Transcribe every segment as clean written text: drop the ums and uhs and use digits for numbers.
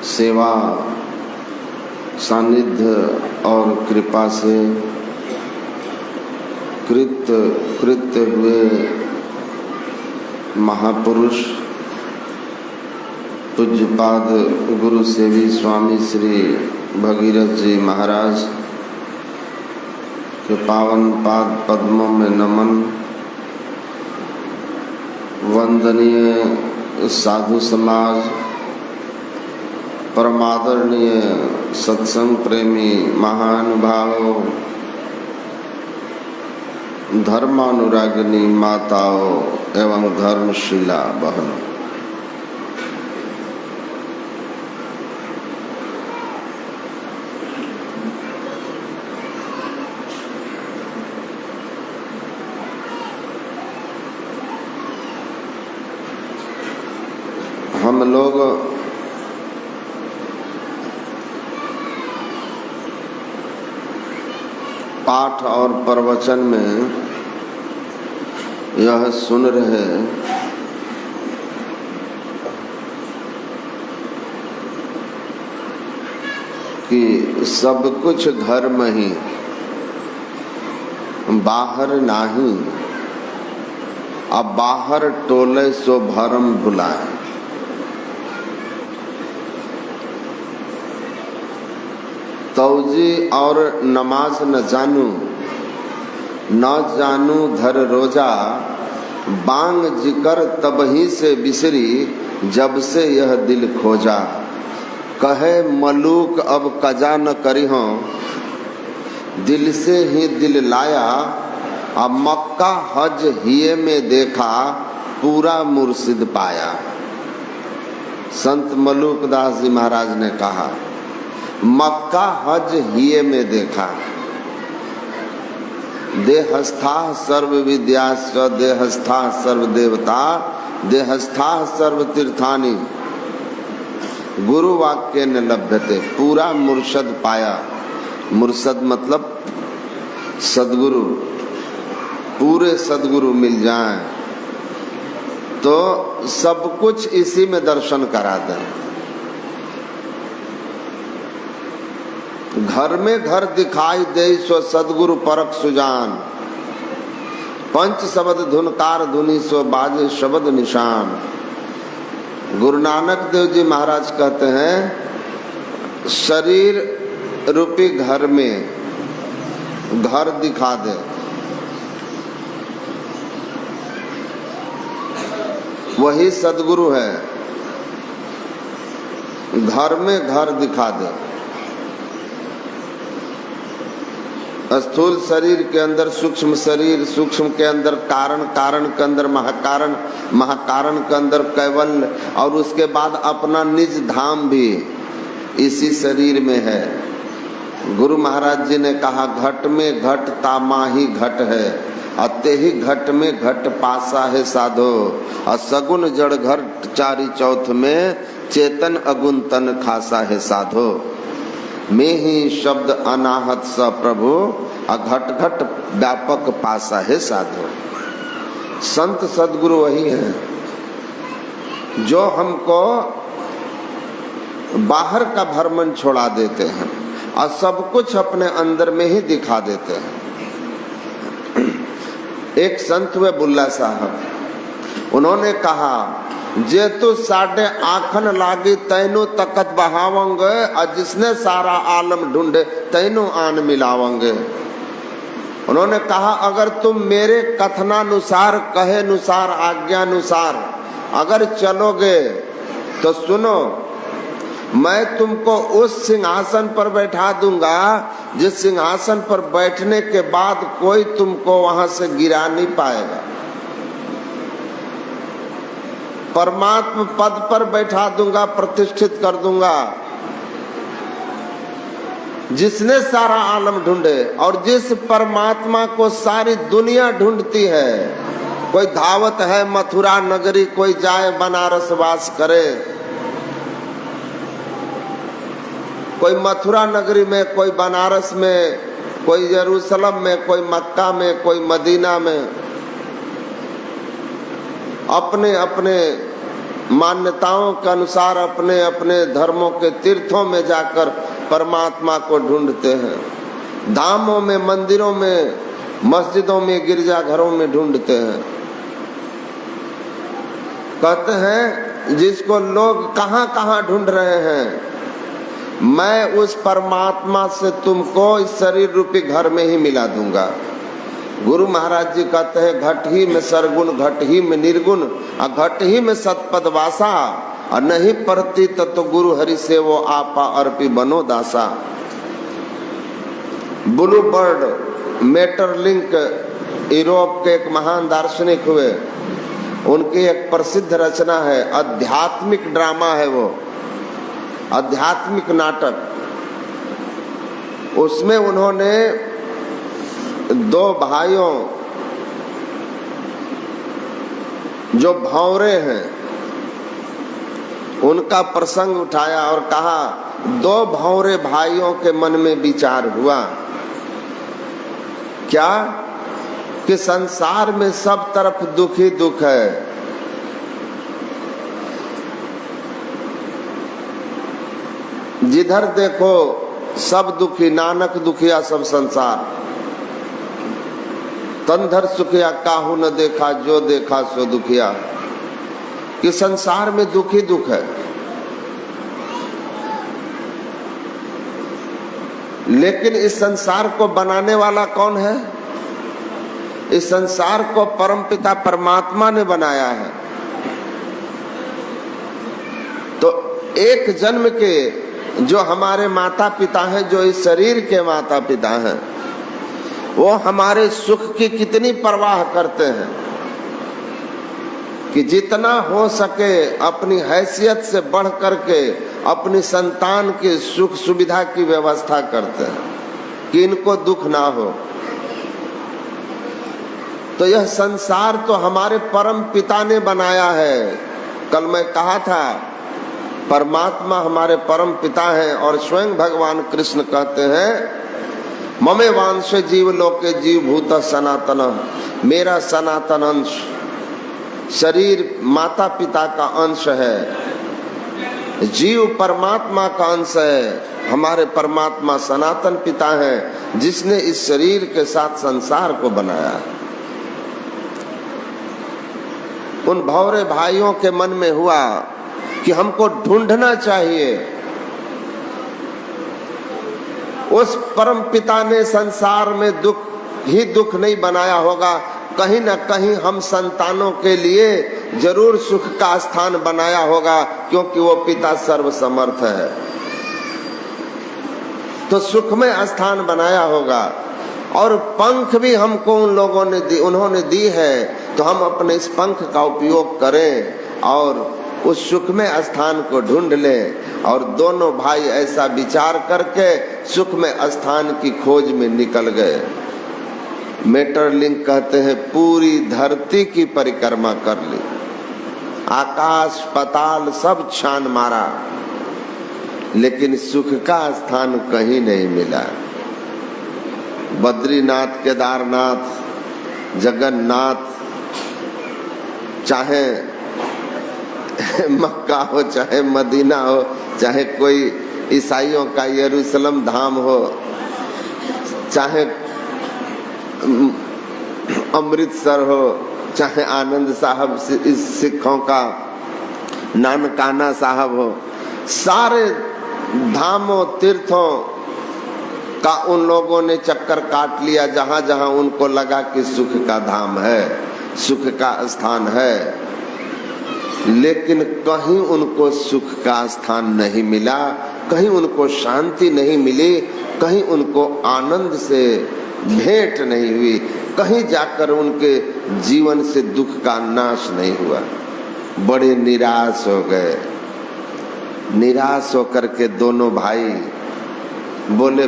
सेवा सानिध्य और कृपा से कृत्य हुए महापुरुष पूज्यपाद गुरु सेवी स्वामी श्री भगीरथ जी महाराज के पावन पाद पद्मों में नमन। वंदनीय साधु समाज, परमादरणीय सत्संग प्रेमी महानुभावों, धर्मानुरागिनी माताओं एवं धर्मशिला बहनों, हम लोग पाठ और प्रवचन में यह सुन रहे कि सब कुछ घर में ही, बाहर नहीं। अब बाहर टोले सो भरम भुलाए। तौजी और नमाज न जानू, न जानू धर रोजा, बांग जिकर तबही से बिसरी, जब से यह दिल खोजा। कहे मलूक अब कजा न करी हो, दिल से ही दिल लाया। अब मक्का हज हिये में देखा, पूरा मुर्शिद पाया। संत मलूक दास जी महाराज ने कहा, मक्का हज हिये में देखा। देहस्था सर्व विद्याश्च, देहस्था सर्व देवता, देहस्था सर्व तीर्थानि, गुरु वाक्य न लभ्यते। पूरा मुर्शद पाया। मुर्शद मतलब सदगुरु। पूरे सदगुरु मिल जाएं तो सब कुछ इसी में दर्शन करा दें। घर में घर दिखाई दे सो सदगुरु परख सुजान, पंच शब्द धुनकार धुनी सो बाजे शब्द निशान। गुरु नानक देव जी महाराज कहते हैं, शरीर रूपी घर में घर दिखा दे, वही सदगुरु है। घर में घर दिखा दे। स्थूल शरीर के अंदर सूक्ष्म शरीर, सूक्ष्म के अंदर कारण, कारण के अंदर महाकारण, महाकारण के अंदर कैवल्य, और उसके बाद अपना निज धाम भी इसी शरीर में है। गुरु महाराज जी ने कहा, घट में घट तामाही घट है, अते ही घट में घट पासा है साधो। असगुन जड़ घट चारी चौथ में, चेतन अगुन तन खासा है साधो। में ही शब्द अनाहत स प्रभु, अघट घट व्यापक पासा है साधो। संत सदगुरु वही है जो हमको बाहर का भ्रमण छोड़ा देते हैं और सब कुछ अपने अंदर में ही दिखा देते हैं। एक संत हुए बुल्ला साहब, उन्होंने कहा, जे तू साढ़े आखन लागी तैनु तकत बहावंगे, और जिसने सारा आलम ढूंढे तैनु आन मिलावंगे। उन्होंने कहा, अगर तुम मेरे कथनानुसार, कहे अनुसार, आज्ञानुसार अगर चलोगे तो सुनो, मैं तुमको उस सिंहासन पर बैठा दूंगा जिस सिंहासन पर बैठने के बाद कोई तुमको वहां से गिरा नहीं पाएगा। परमात्मा पद पर बैठा दूंगा, प्रतिष्ठित कर दूंगा। जिसने सारा आलम ढूंढे, और जिस परमात्मा को सारी दुनिया ढूंढती है। कोई धावत है मथुरा नगरी, कोई जाए बनारस वास करे। कोई मथुरा नगरी में, कोई बनारस में, कोई यरूशलेम में, कोई मक्का में, कोई मदीना में। अपने अपने मान्यताओं के अनुसार अपने अपने धर्मों के तीर्थों में जाकर परमात्मा को ढूंढते हैं, धामों में, मंदिरों में, मस्जिदों में, गिरजाघरों में ढूंढते हैं। कहते हैं जिसको लोग कहाँ कहाँ ढूंढ रहे हैं, मैं उस परमात्मा से तुमको इस शरीर रूपी घर में ही मिला दूंगा। गुरु महाराज जी कहते हैं घट ही में सरगुण, घट ही में निर्गुण, और घट ही में सतपद वासा, और नहीं परती तो गुरु हरि से वो आपा अर्पी बनो दासा। ब्लू बर्ड मेटरलिंक यूरोप के एक महान दार्शनिक हुए, उनकी एक प्रसिद्ध रचना है, आध्यात्मिक ड्रामा है वो, आध्यात्मिक नाटक। उसमें उन्होंने दो भाइयों जो भंवरे हैं उनका प्रसंग उठाया और कहा दो भंवरे भाइयों के मन में विचार हुआ क्या कि संसार में सब तरफ दुख ही दुख है। जिधर देखो सब दुखी, नानक दुखिया सब संसार, तंधर सुखिया काहू न देखा, जो देखा सो दुखिया। कि संसार में दुख ही दुख है। लेकिन इस संसार को बनाने वाला कौन है? इस संसार को परमपिता परमात्मा ने बनाया है। तो एक जन्म के जो हमारे माता पिता हैं, जो इस शरीर के माता पिता हैं, वो हमारे सुख की कितनी परवाह करते हैं कि जितना हो सके अपनी हैसियत से बढ़ करके अपनी संतान के सुख सुविधा की व्यवस्था करते हैं कि इनको दुख ना हो। तो यह संसार तो हमारे परम पिता ने बनाया है। कल मैं कहा था परमात्मा हमारे परम पिता हैं और स्वयं भगवान कृष्ण कहते हैं ममे वांश जीव लोके जीव भूत सनातन, मेरा सनातन अंश शरीर माता पिता का अंश है, जीव परमात्मा का अंश है। हमारे परमात्मा सनातन पिता हैं जिसने इस शरीर के साथ संसार को बनाया। उन भौरे भाइयों के मन में हुआ कि हमको ढूंढना चाहिए। उस परम पिता ने संसार में दुख ही दुख नहीं बनाया होगा, कहीं न कहीं हम संतानों के लिए जरूर सुख का स्थान बनाया होगा, क्योंकि वो पिता सर्वसमर्थ है। तो सुख में स्थान बनाया होगा। और पंख भी हमको उन लोगों ने दी, उन्होंने दी है, तो हम अपने इस पंख का उपयोग करें और उस सुख में स्थान को ढूंढ लें। और दोनों भाई ऐसा विचार करके सुख में स्थान की खोज में निकल गए। मेटरलिंक कहते हैं पूरी धरती की परिक्रमा कर ली, आकाश पाताल सब छान मारा, लेकिन सुख का स्थान कहीं नहीं मिला। बद्रीनाथ, केदारनाथ, जगन्नाथ, चाहे मक्का हो, चाहे मदीना हो, चाहे कोई ईसाइयों का यरूशलेम धाम हो, चाहे अमृतसर हो, चाहे आनंद साहब सिखों का नानकाना साहब हो, सारे धामों तीर्थों का उन लोगों ने चक्कर काट लिया जहां जहां उनको लगा कि सुख का धाम है, सुख का स्थान है। लेकिन कहीं उनको सुख का स्थान नहीं मिला, कहीं उनको शांति नहीं मिली, कहीं उनको आनंद से भेंट नहीं हुई, कहीं जाकर उनके जीवन से दुख का नाश नहीं हुआ। बड़े निराश हो गए। निराश होकर के दोनों भाई बोले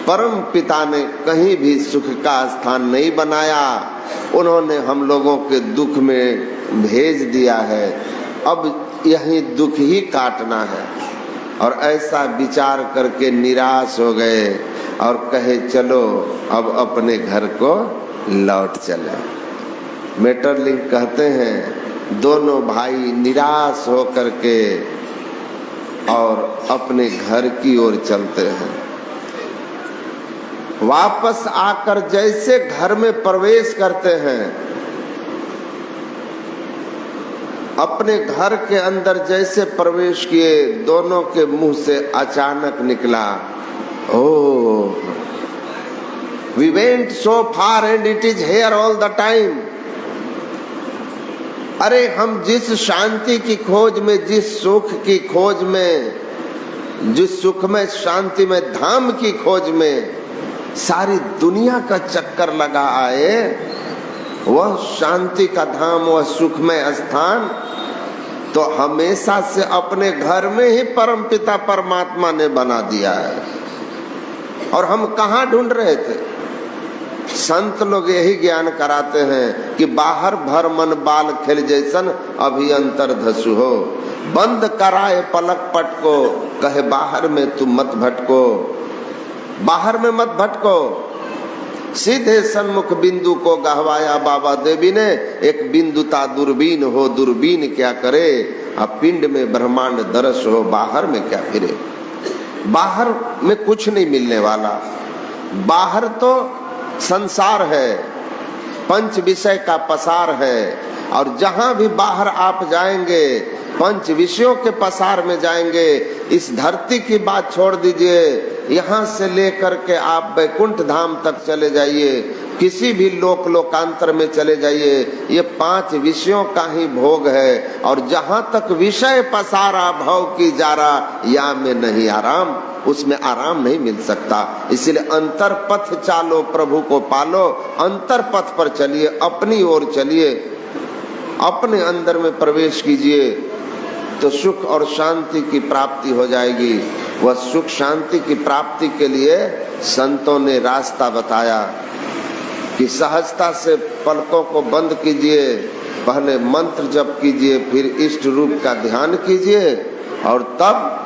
परम पिता ने कहीं भी सुख का स्थान नहीं बनाया, उन्होंने हम लोगों के दुख में भेज दिया है, अब यही दुख ही काटना है। और ऐसा विचार करके निराश हो गए और कहे चलो अब अपने घर को लौट चले। मेटरलिंक कहते हैं दोनों भाई निराश होकर के और अपने घर की ओर चलते हैं। वापस आकर जैसे घर में प्रवेश करते हैं, अपने घर के अंदर जैसे प्रवेश किए, दोनों के मुंह से अचानक निकला, ओह, we went so far and it is here all the time। अरे हम जिस शांति की खोज में, जिस सुख की खोज में, जिस सुख में शांति में धाम की खोज में सारी दुनिया का चक्कर लगा आए, वह शांति का धाम, वह सुखमय स्थान तो हमेशा से अपने घर में ही परमपिता परमात्मा ने बना दिया है। और हम कहाँ ढूंढ रहे थे? संत लोग यही ज्ञान कराते हैं कि बाहर भर मन बाल खेल जैसन, अभी अंतर धसु हो। बंद कराए पलक पट को, कहे बाहर में तू मत भटको, बाहर में मत भटको। सीधे सन्मुख बिंदु को गहवाया बाबा देवी ने, एक बिंदुता दूरबीन हो, दूरबीन क्या करे, अब पिंड में ब्रह्मांड दरस हो, बाहर में क्या फिरे। बाहर में कुछ नहीं मिलने वाला, बाहर तो संसार है, पंच विषय का पसार है। और जहां भी बाहर आप जाएंगे, पंच विषयों के पसार में जाएंगे। इस धरती की बात छोड़ दीजिए, यहाँ से लेकर के आप वैकुंठ धाम तक चले जाइए, किसी भी लोक लोकांतर में चले जाइए, ये 5 विषयों का ही भोग है। और जहाँ तक विषय पसारा भव की जारा, या में नहीं आराम, उसमें आराम नहीं मिल सकता। इसलिए अंतर पथ चालो, प्रभु को पालो। अंतर पथ पर चलिए, अपनी ओर चलिए, अपने अंदर में प्रवेश कीजिए, तो सुख और शांति की प्राप्ति हो जाएगी। वह सुख शांति की प्राप्ति के लिए संतों ने रास्ता बताया कि सहजता से पलकों को बंद कीजिए, पहले मंत्र जप कीजिए, फिर इष्ट रूप का ध्यान कीजिए, और तब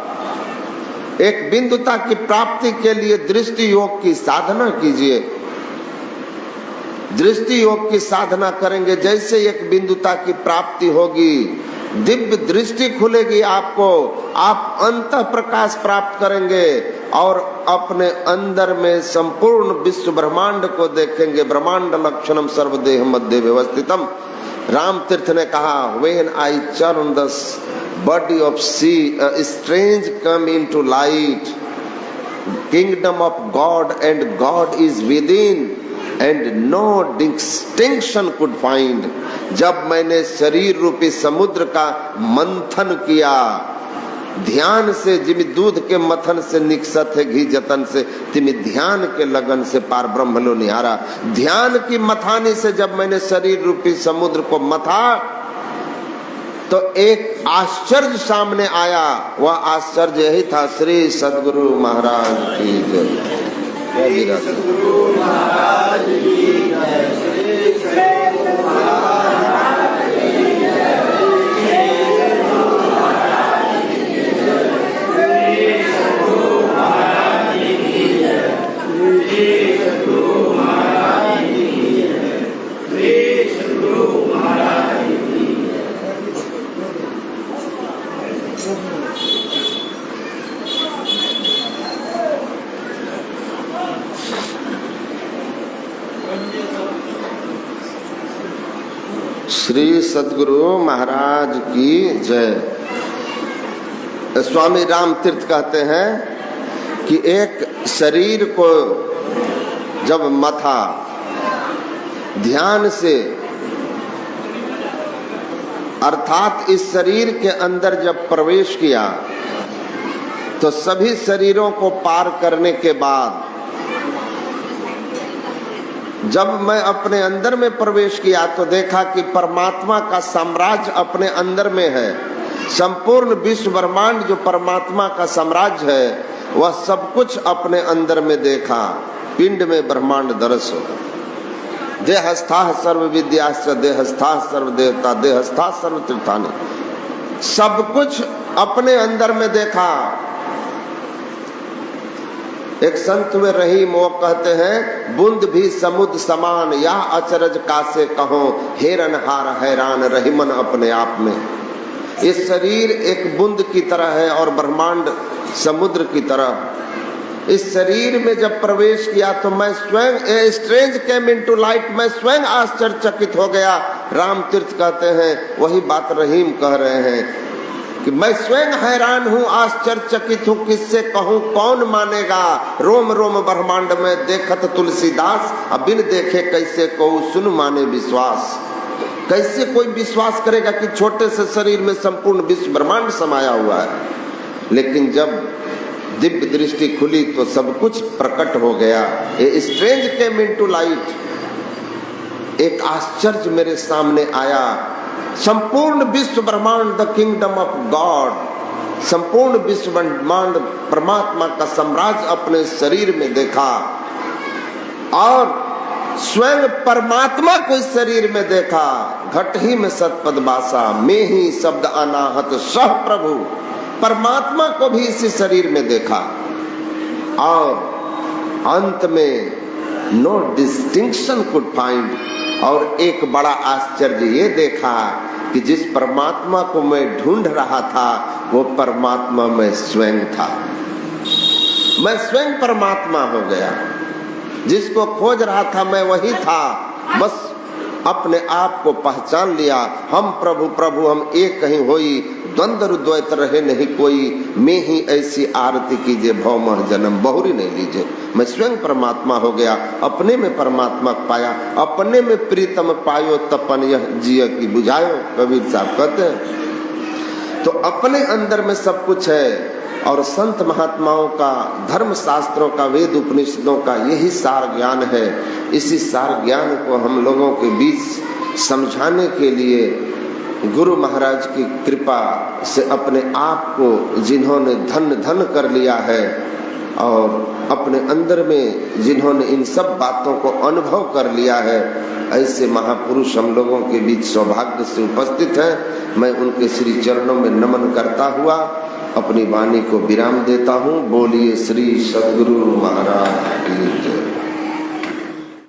एक बिंदुता की प्राप्ति के लिए दृष्टि योग की साधना कीजिए। दृष्टि योग की साधना करेंगे, जैसे एक बिंदुता की प्राप्ति होगी, दिव्य दृष्टि खुलेगी आपको, आप अंतः प्रकाश प्राप्त करेंगे और अपने अंदर में संपूर्ण विश्व ब्रह्मांड को देखेंगे। ब्रह्मांड लक्षणम सर्वदेह मध्य व्यवस्थितम। राम तीर्थ ने कहा, when I churn the body of sea, a strange come into light, kingdom of God and God is within, and no distinction could find। जब मैंने शरीर रूपी समुद्र का मंथन किया, ध्यान से, जिमि दूध के मथन से निकसत है घी जतन से, तिमि ध्यान के लगन से पार ब्रह्म लो निहारा। ध्यान की मथानी से जब मैंने शरीर रूपी समुद्र को मथा, तो एक आश्चर्य सामने आया। वह आश्चर्य यही था, श्री सद्गुरु महाराज की जय। श्री सद्गुरु महाराज की जय। स्वामी राम तीर्थ कहते हैं कि एक शरीर को जब मथा ध्यान से, अर्थात इस शरीर के अंदर जब प्रवेश किया, तो सभी शरीरों को पार करने के बाद जब मैं अपने अंदर में प्रवेश किया, तो देखा कि परमात्मा का साम्राज्य अपने अंदर में है। संपूर्ण विश्व ब्रह्मांड जो परमात्मा का साम्राज्य है, वह सब कुछ अपने अंदर में देखा। पिंड में ब्रह्मांड दरस हो, देहस्था सर्व विद्याश्च देहस्था सर्व देवता देहस्था सर्व तीर्थानि, सब कुछ अपने अंदर में देखा। एक संत हुए रहीम, वो कहते हैं बूंद भी समुद्र समान, या अचरज कासे कहो, हेरन हार हैरान रहीमन अपने आप में। ये शरीर एक बूंद की तरह है और ब्रह्मांड समुद्र की तरह। इस शरीर में जब प्रवेश किया तो मैं स्वयं, a strange came into light, मैं स्वयं आश्चर्यचकित हो गया। राम तीर्थ कहते हैं, वही बात रहीम कह रहे हैं कि मैं स्वयं हैरान हूँ, आश्चर्यचकित हूँ, किससे कहूँ, कौन मानेगा। रोम रोम ब्रह्मांड में देखत तुलसीदास, अब बिन देखे कैसे कहूँ, सुन माने विश्वास। कैसे कोई विश्वास करेगा कि छोटे से शरीर में संपूर्ण विश्व ब्रह्मांड समाया हुआ है। लेकिन जब दिव्य दृष्टि खुली तो सब कुछ प्रकट हो गया। A strange came into light, एक आश्चर्य मेरे सामने आया। संपूर्ण विश्व ब्रह्मांड, द किंगडम ऑफ गॉड, संपूर्ण विश्व ब्रह्मांड परमात्मा का साम्राज्य अपने शरीर में देखा और स्वयं परमात्मा को इस शरीर में देखा। घट ही में सतपद बासा, में ही शब्द अनाहत सह प्रभु, परमात्मा को भी इसी शरीर में देखा। और अंत में नो डिस्टिंक्शन कुड फाइंड, और एक बड़ा आश्चर्य ये देखा कि जिस परमात्मा को मैं ढूंढ रहा था वो परमात्मा मैं स्वयं था। मैं स्वयं परमात्मा हो गया। जिसको खोज रहा था मैं वही था, बस अपने आप को पहचान लिया। हम प्रभु प्रभु हम एक कहीं होई, द्वंद्व द्वैत रहे नहीं कोई, मैं ही ऐसी आरती कीजिए भवमह जन्म बहुरी नहीं लीजिए। मैं स्वयं परमात्मा हो गया, अपने में परमात्मा पाया, अपने में प्रीतम पायो तपन यह जिय की बुझायो, कबीर साहब कहते हैं। तो अपने अंदर में सब कुछ है। और संत महात्माओं का, धर्म शास्त्रों का, वेद उपनिषदों का यही सार ज्ञान है। इसी सार ज्ञान को हम लोगों के बीच समझाने के लिए गुरु महाराज की कृपा से अपने आप को जिन्होंने धन धन कर लिया है और अपने अंदर में जिन्होंने इन सब बातों को अनुभव कर लिया है, ऐसे महापुरुष हम लोगों के बीच सौभाग्य से उपस्थित हैं। मैं उनके श्री चरणों में नमन करता हुआ अपनी वाणी को विराम देता हूँ। बोलिए श्री सद्गुरु महाराज की जय।